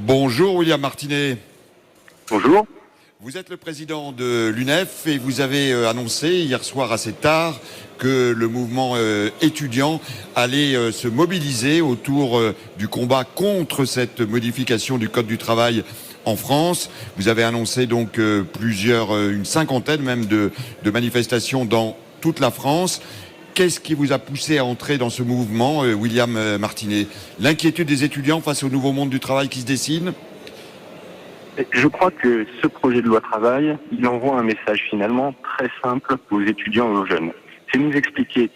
Bonjour William Martinet. Bonjour. Vous êtes le président de l'UNEF et vous avez annoncé hier soir assez tard que le mouvement étudiant allait se mobiliser autour du combat contre cette modification du Code du travail en France. Vous avez annoncé donc une cinquantaine même de manifestations dans toute la France. Qu'est-ce qui vous a poussé à entrer dans ce mouvement, William Martinet? L'inquiétude des étudiants face au nouveau monde du travail qui se dessine? Je crois que ce projet de loi travail, il envoie un message finalement très simple aux étudiants et aux jeunes. C'est nous expliquer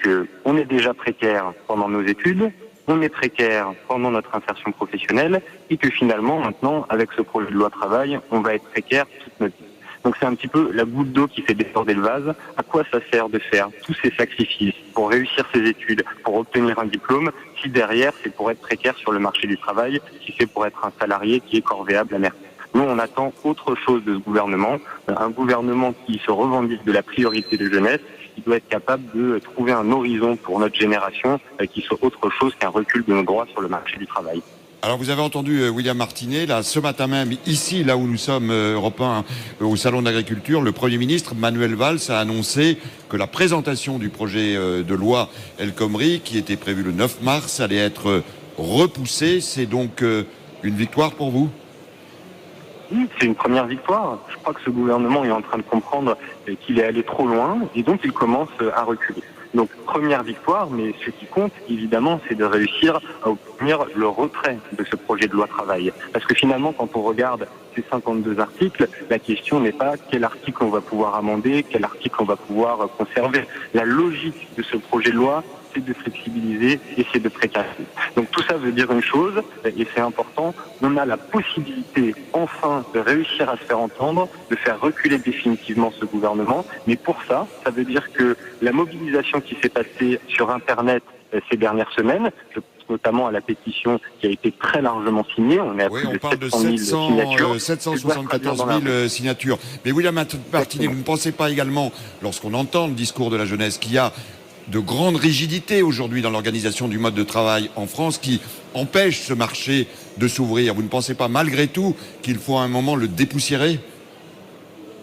qu'on est déjà précaire pendant nos études, on est précaire pendant notre insertion professionnelle et que finalement maintenant, avec ce projet de loi travail, on va être précaire toute notre vie. Donc c'est un petit peu la goutte d'eau qui fait déborder le vase. À quoi ça sert de faire tous ces sacrifices pour réussir ses études, pour obtenir un diplôme, si derrière c'est pour être précaire sur le marché du travail, si c'est pour être un salarié qui est corvéable à merci. Nous, on attend autre chose de ce gouvernement, un gouvernement qui se revendique de la priorité de jeunesse, qui doit être capable de trouver un horizon pour notre génération qui soit autre chose qu'un recul de nos droits sur le marché du travail. Alors vous avez entendu William Martinet, là, ce matin même, ici, là où nous sommes, Europe 1, au Salon de l'Agriculture, le Premier ministre Manuel Valls a annoncé que la présentation du projet de loi El Khomri, qui était prévue le 9 mars, allait être repoussée. C'est donc une victoire pour vous? Oui, c'est une première victoire. Je crois que ce gouvernement est en train de comprendre qu'il est allé trop loin et donc il commence à reculer. Donc première victoire, mais ce qui compte évidemment, c'est de réussir à obtenir le retrait de ce projet de loi travail. Parce que finalement, quand on regarde ces 52 articles, la question n'est pas quel article on va pouvoir amender, quel article on va pouvoir conserver. La logique de ce projet de loi, c'est de flexibiliser et c'est de précariser. Donc tout ça veut dire une chose, et c'est important, on a la possibilité enfin de réussir à se faire entendre, de faire reculer définitivement ce gouvernement, mais pour ça, ça veut dire que la mobilisation qui s'est passée sur Internet ces dernières semaines, je pense notamment à la pétition qui a été très largement signée, on est à Oui, plus on de parle de 700 000 signatures. 774 000 signatures. Mais William Martinet, vous ne pensez pas également, lorsqu'on entend le discours de la jeunesse, qu'il y a de grandes rigidités aujourd'hui dans l'organisation du mode de travail en France qui empêchent ce marché de s'ouvrir? Vous ne pensez pas malgré tout qu'il faut à un moment le dépoussiérer?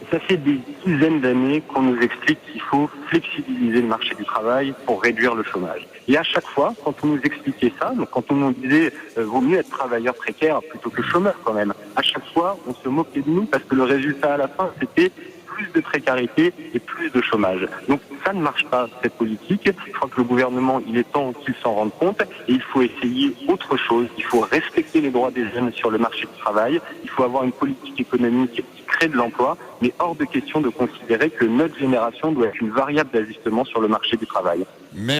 Ça fait des dizaines d'années qu'on nous explique qu'il faut flexibiliser le marché du travail pour réduire le chômage. Et à chaque fois, quand on nous expliquait ça, donc quand on nous disait vaut mieux être travailleur précaire plutôt que chômeur quand même, à chaque fois, on se moquait de nous parce que le résultat à la fin, c'était plus de précarité et plus de chômage. Donc ça ne marche pas, cette politique. Je crois que le gouvernement, il est temps qu'il s'en rende compte et il faut essayer autre chose. Il faut respecter les droits des jeunes sur le marché du travail. Il faut avoir une politique économique qui crée de l'emploi, mais hors de question de considérer que notre génération doit être une variable d'ajustement sur le marché du travail.